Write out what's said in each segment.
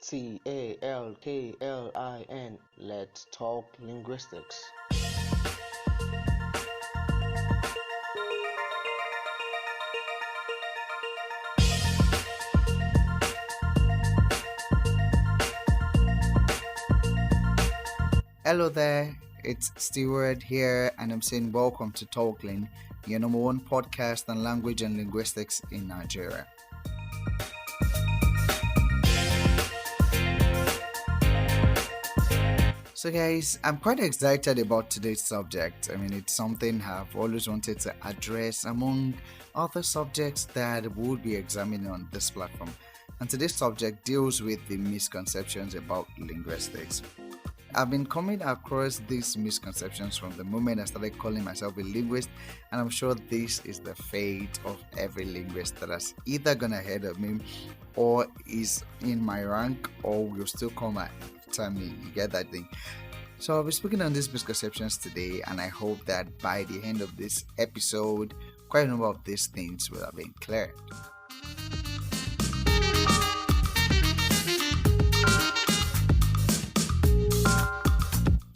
TALKLIN. Let's talk linguistics. Hello there, it's Stewart here, and I'm saying welcome to Talkling, your number one podcast on language and linguistics in Nigeria. So, guys, I'm quite excited about today's subject. It's something I've always wanted to address among other subjects that we'll be examining on this platform. And today's subject deals with the misconceptions about linguistics. I've been coming across these misconceptions from the moment I started calling myself a linguist, and I'm sure this is the fate of every linguist that has either gone ahead of me or is in my rank or will still come after me. You get that thing? So I'll be speaking on these misconceptions today, and I hope that by the end of this episode, quite a number of these things will have been cleared.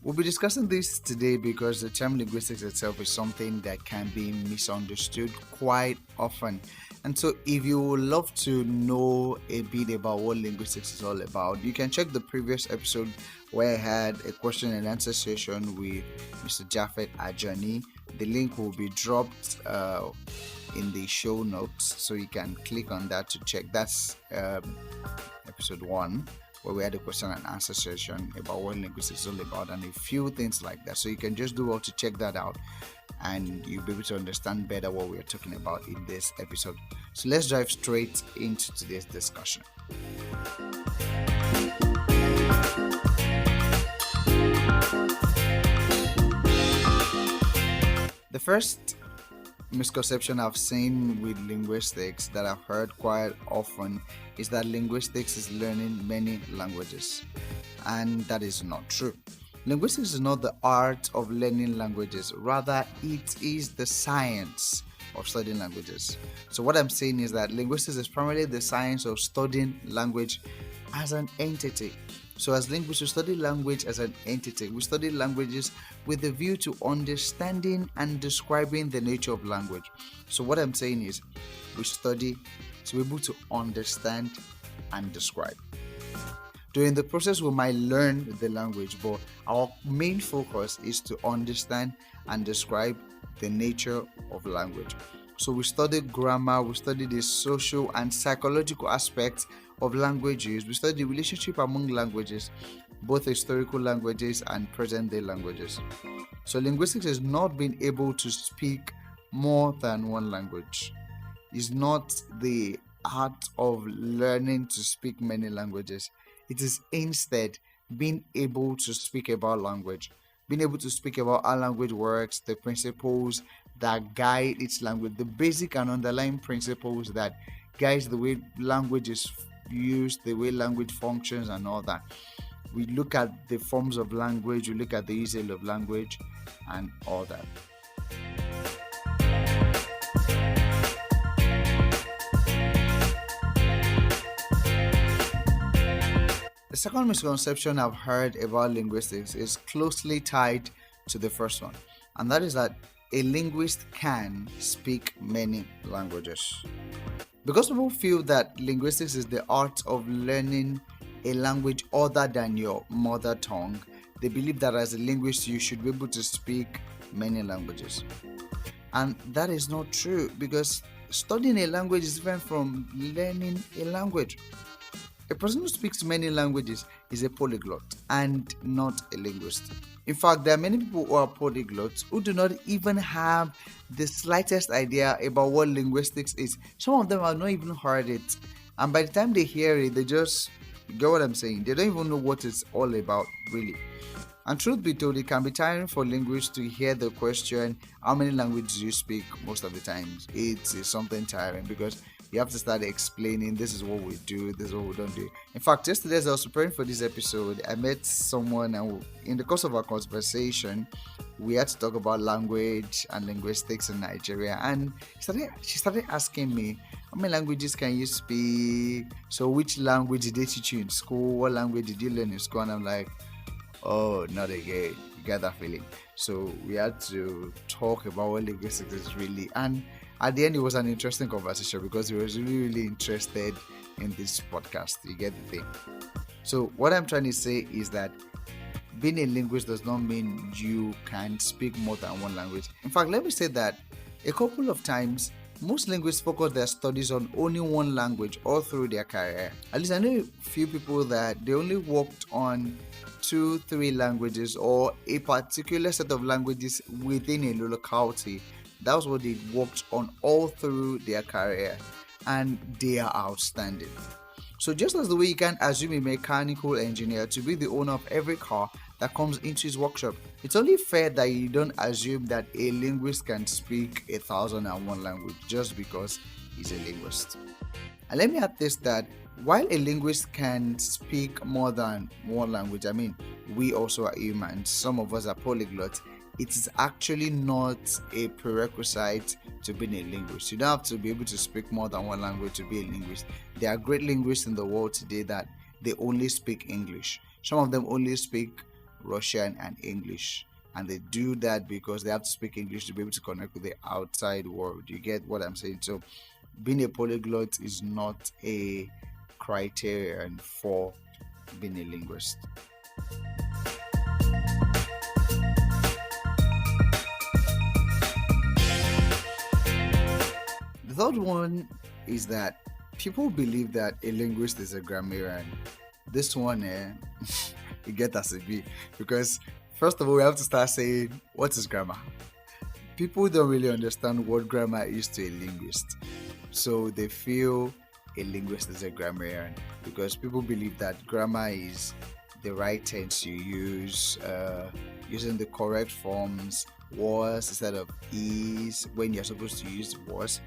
We'll be discussing this today because the term linguistics itself is something that can be misunderstood quite often. And so, if you would love to know a bit about what linguistics is all about, you can check the previous episode where I had a question and answer session with Mr. Jafet Ajani. The link will be dropped in the show notes, so you can click on that to check. That's episode 1. Where we had a question and answer session about what linguistics is all about and a few things like that. So you can just do well to check that out and you'll be able to understand better what we're talking about in this episode. So let's dive straight into today's discussion. The first misconception I've seen with linguistics that I've heard quite often is that linguistics is learning many languages, and that is not true. Linguistics is not the art of learning languages, rather it is the science of studying languages. So what I'm saying is that linguistics is primarily the science of studying language as an entity. So as linguists, we study language as an entity. We study languages with a view to understanding and describing the nature of language. So what I'm saying is we study to be able to understand and describe. During the process, we might learn the language, but our main focus is to understand and describe the nature of language. So we study grammar, we study the social and psychological aspects of languages, we study the relationship among languages, both historical languages and present-day languages. So linguistics is not being able to speak more than one language. It's not the art of learning to speak many languages. It is instead being able to speak about language, being able to speak about how language works, the principles that guide its language, the basic and underlying principles that guide the way language is used, the way language functions and all that. We look at the forms of language, we look at the usage of language and all that. The second misconception I've heard about linguistics is closely tied to the first one, and that is that a linguist can speak many languages. Because people feel that linguistics is the art of learning a language other than your mother tongue, they believe that as a linguist you should be able to speak many languages. And that is not true, because studying a language is different from learning a language. A person who speaks many languages is a polyglot and not a linguist. In fact, there are many people who are polyglots who do not even have the slightest idea about what linguistics is. Some of them have not even heard it. And by the time they hear it, they just, you get what I'm saying? They don't even know what it's all about, really. And truth be told, it can be tiring for linguists to hear the question, how many languages do you speak most of the times? It is something tiring because you have to start explaining this is what we do, this is what we don't do. In fact, yesterday as I was preparing for this episode, I met someone, and in the course of our conversation, we had to talk about language and linguistics in Nigeria. And she started asking me, How many languages can you speak? So which language did they teach you in school? What language did you learn in school? And I'm like, oh, not again. You get that feeling. So we had to talk about what linguistics is really. And at the end, it was an interesting conversation because we was really, really interested in this podcast. You get the thing. So what I'm trying to say is that being a linguist does not mean you can speak more than one language. In fact, let me say that a couple of times, most linguists focus their studies on only one language all through their career. At least I know a few people that they only worked on 2-3 languages or a particular set of languages within a locality. That was what they worked on all through their career, and they are outstanding. So just as the way you can't assume a mechanical engineer to be the owner of every car that comes into his workshop, it's only fair that you don't assume that a linguist can speak 1,001 language just because he's a linguist. And let me add this, that while a linguist can speak more than one language, I mean, we also are humans, some of us are polyglots, it is actually not a prerequisite to being a linguist. You don't have to be able to speak more than one language to be a linguist. There are great linguists in the world today that they only speak English. Some of them only speak Russian and English. And they do that because they have to speak English to be able to connect with the outside world. You get what I'm saying? So being a polyglot is not a criterion for being a linguist. The third one is that people believe that a linguist is a grammarian. This one, you get as a B, because first of all, we have to start saying, what is grammar? People don't really understand what grammar is to a linguist. So they feel a linguist is a grammarian because people believe that grammar is the right tense you use, using the correct forms, was instead of is when you're supposed to use was,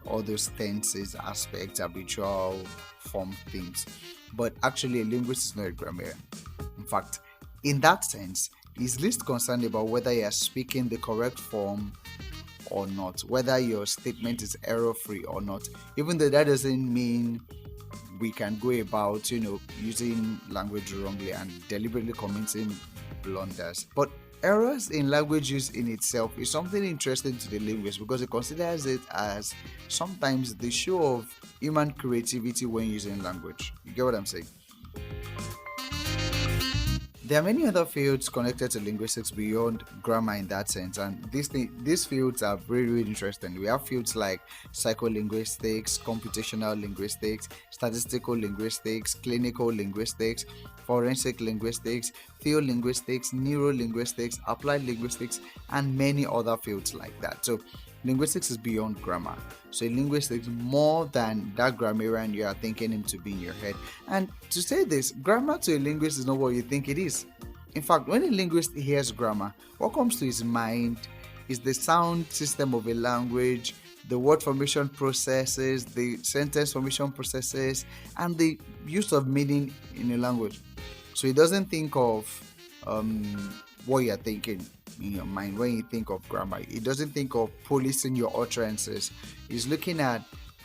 all those tenses, aspects, habitual form things. But actually, a linguist is not a grammarian. In fact, in that sense, he's least concerned about whether you are speaking the correct form or not, whether your statement is error-free or not. Even though that doesn't mean we can go about, using language wrongly and deliberately committing blunders. But errors in language use in itself is something interesting to the linguist because it considers it as sometimes the show of human creativity when using language. You get what I'm saying? There are many other fields connected to linguistics beyond grammar in that sense, and these fields are very, really interesting. We have fields like psycholinguistics, computational linguistics, statistical linguistics, clinical linguistics, forensic linguistics, theolinguistics, neurolinguistics, applied linguistics, and many other fields like that. So linguistics is beyond grammar. So a linguist is more than that grammarian you are thinking him to be in your head. And to say this, grammar to a linguist is not what you think it is. In fact, when a linguist hears grammar, what comes to his mind is the sound system of a language, the word formation processes, the sentence formation processes, and the use of meaning in a language. So he doesn't think of what you're thinking in your mind when you think of grammar. He doesn't think of policing your utterances. He's looking at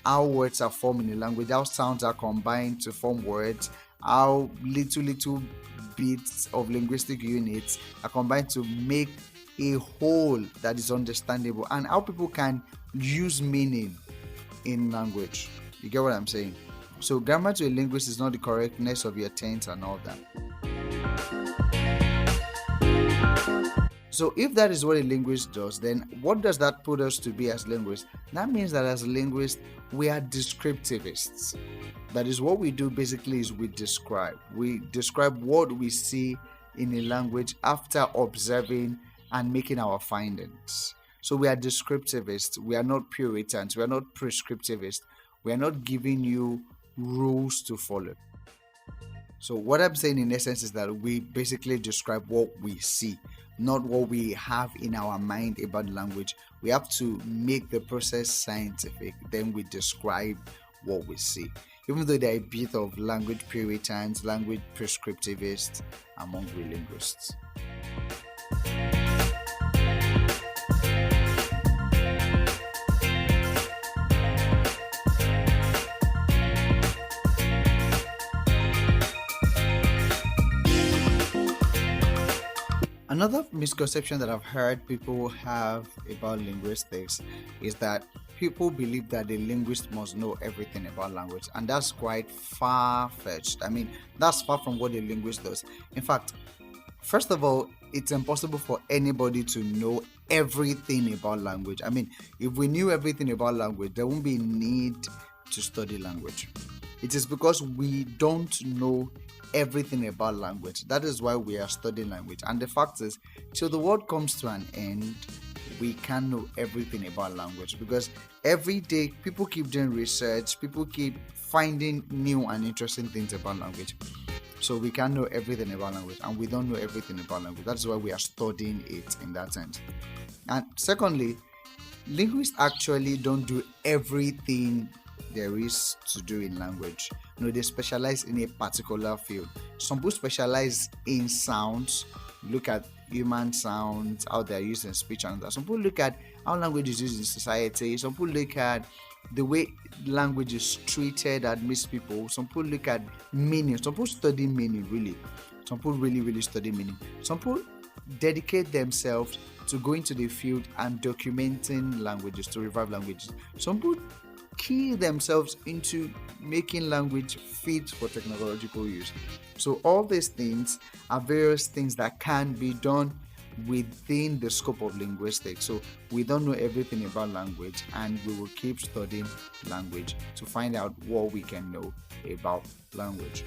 how words are formed in a language, how sounds are combined to form words, how little bits of linguistic units are combined to make a whole that is understandable, and how people can use meaning in language. You get what I'm saying? So grammar to a linguist is not the correctness of your tense and all that. So if that is what a linguist does, then what does that put us to be as linguists? That means that as linguists, we are descriptivists. That is what we do basically is we describe. We describe what we see in a language after observing and making our findings. So we are descriptivists. We are not Puritans. We are not prescriptivists. We are not giving you rules to follow. So what I'm saying in essence is that we basically describe what we see, not what we have in our mind about language. We have to make the process scientific, then we describe what we see. Even though there are a bit of language Puritans, language prescriptivists among we linguists. Another misconception that I've heard people have about linguistics is that people believe that the linguist must know everything about language, and that's quite far fetched. I mean, that's far from what a linguist does. In fact, first of all, it's impossible for anybody to know everything about language. I mean, if we knew everything about language, there won't be need to study language. It is because we don't know everything about language. That is why we are studying language. And the fact is, till the world comes to an end, we can't know everything about language, because every day people keep doing research, people keep finding new and interesting things about language. So we can't know everything about language, and we don't know everything about language. That's why we are studying it in that sense. And secondly, linguists actually don't do everything there is to do in language. No, they specialize in a particular field. Some people specialize in sounds, look at human sounds, how they're used in speech and that. Some people look at how language is used in society. Some people look at the way language is treated amidst people. Some people look at meaning. Some people study meaning, really. Some people really study meaning. Some people dedicate themselves to going to the field and documenting languages, to revive languages. Some people key themselves into making language fit for technological use. So all these things are various things that can be done within the scope of linguistics. So we don't know everything about language, and we will keep studying language to find out what we can know about language.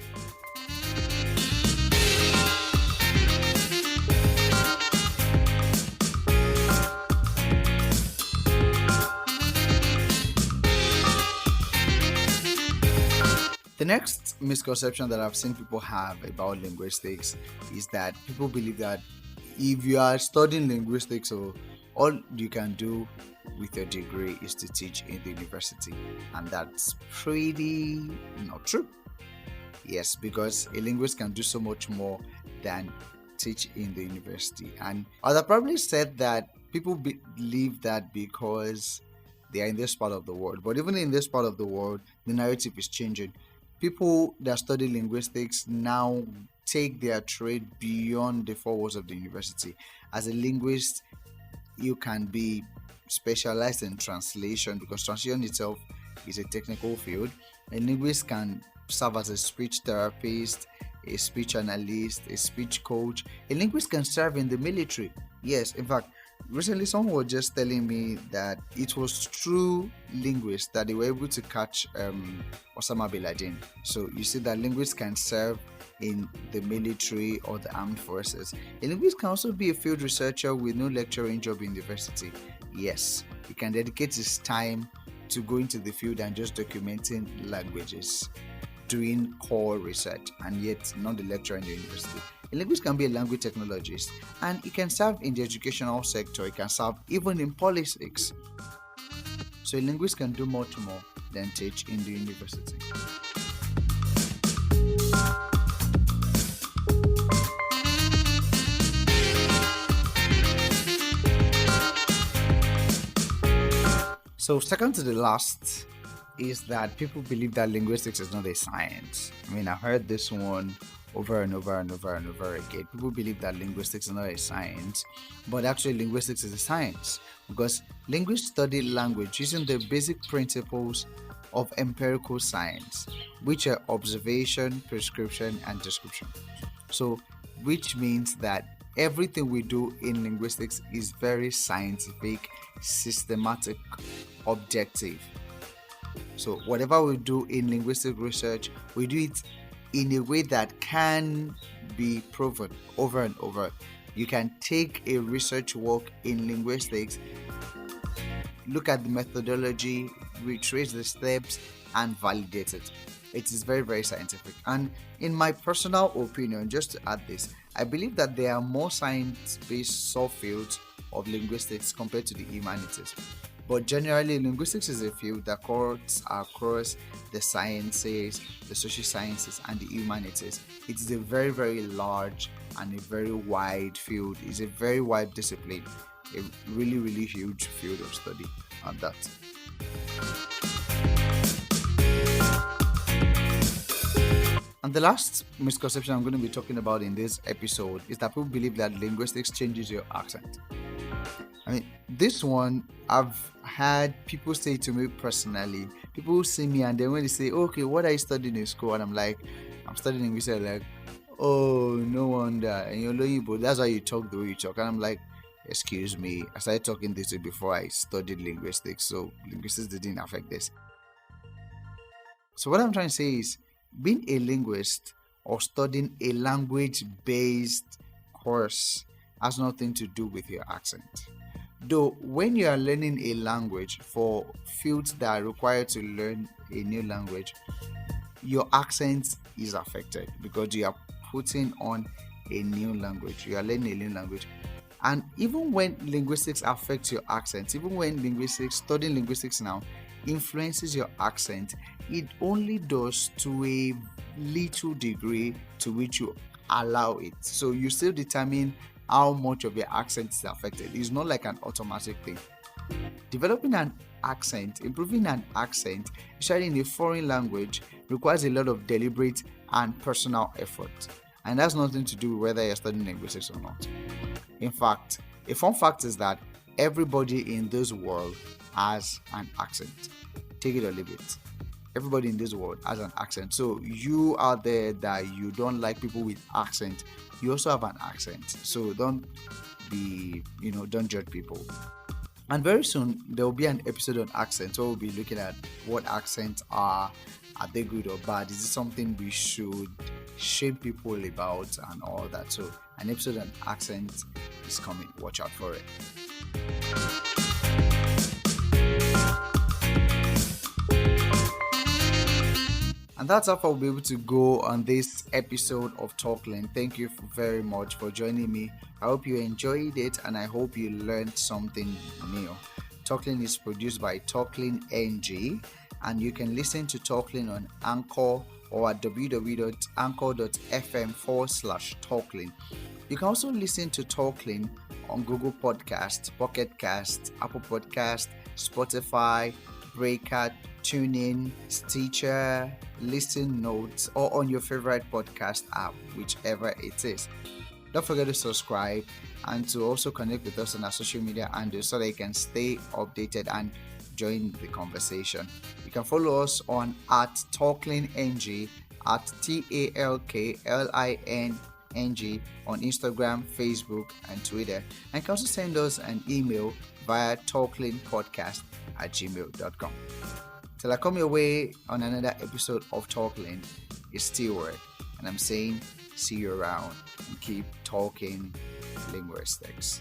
The next misconception that I've seen people have about linguistics is that people believe that if you are studying linguistics, so all you can do with your degree is to teach in the university, and that's pretty not true. Yes, because a linguist can do so much more than teach in the university. And I'd probably said that people believe that because they are in this part of the world, but even in this part of the world, the narrative is changing. People that study linguistics now take their trade beyond the four walls of the university. As a linguist, you can be specialized in translation, because translation itself is a technical field. A linguist can serve as a speech therapist, a speech analyst, a speech coach. A linguist can serve in the military. Yes, in fact, recently someone was just telling me that it was through linguists that they were able to catch Osama bin Laden. So you see that linguists can serve in the military or the armed forces. A linguist can also be a field researcher with no lecturing job in university. Yes, he can dedicate his time to going to the field and just documenting languages, doing core research, and yet not the lecturer in the university. A linguist can be a language technologist, and he can serve in the educational sector. He can serve even in politics. So a linguist can do much more than teach in the university. So second to the last is that people believe that linguistics is not a science. I mean, I heard this one over and over again. People believe that linguistics is not a science, but actually linguistics is a science, because linguists study language using the basic principles of empirical science, which are observation, prescription, and description. So, which means that everything we do in linguistics is very scientific, systematic, objective. So whatever we do in linguistic research, we do it in a way that can be proven over and over. You can take a research work in linguistics, look at the methodology, retrace the steps, and validate it. It is very scientific. And in my personal opinion, just to add this, I believe that there are more science-based subfields of linguistics compared to the humanities. But generally, linguistics is a field that cuts across the sciences, the social sciences, and the humanities. It is a very large and a very wide field. It's a very wide discipline, a really huge field of study at that. And the last misconception I'm going to be talking about in this episode is that people believe that linguistics changes your accent. I mean, this one I've had people say to me personally. People see me and then when they say, okay, what are you studying in school? And I'm like, I'm studying English. They're like, oh, no wonder. And you're Loyibo, that's why you talk the way you talk. And I'm like, excuse me, I started talking this way before I studied linguistics. So linguistics didn't affect this. So what I'm trying to say is, being a linguist or studying a language-based course has nothing to do with your accent. Though when you are learning a language for fields that are required to learn a new language, your accent is affected because you are putting on a new language. You are learning a new language. And even when linguistics affects your accent, even when studying linguistics now influences your accent, it only does to a little degree to which you allow it. So you still determine how much of your accent is affected. It's not like an automatic thing. Developing an accent, improving an accent, especially in a foreign language, requires a lot of deliberate and personal effort. And that's nothing to do with whether you're studying linguistics or not. In fact, a fun fact is that everybody in this world has an accent. Take it or leave it. Everybody in this world has an accent. So you out there that you don't like people with accent, you also have an accent. So don't judge people. And very soon there will be an episode on accents where we'll be looking at what accents are. Are they good or bad? Is it something we should shame people about and all that? So an episode on accents is coming. Watch out for it. And that's how far we'll be able to go on this episode of Talkling. Thank you very much for joining me. I hope you enjoyed it and I hope you learned something new. Talkling is produced by Talkling NG, and you can listen to Talkling on Anchor or at www.anchor.fm/Talkling. You can also listen to Talkling on Google Podcast, Pocket Cast, Apple Podcast, Spotify, Breaker, TuneIn, Stitcher, Listen Notes, or on your favorite podcast app, whichever it is. Don't forget to subscribe and to also connect with us on our social media handles so that you can stay updated and join the conversation. You can follow us on @TalklingNG, @TalklingNG on Instagram, Facebook, and Twitter. And you can also send us an email via talklingpodcast@gmail.com. Till I come your way on another episode of Talkling, it's Stewart, and I'm saying see you around and keep talking linguistics.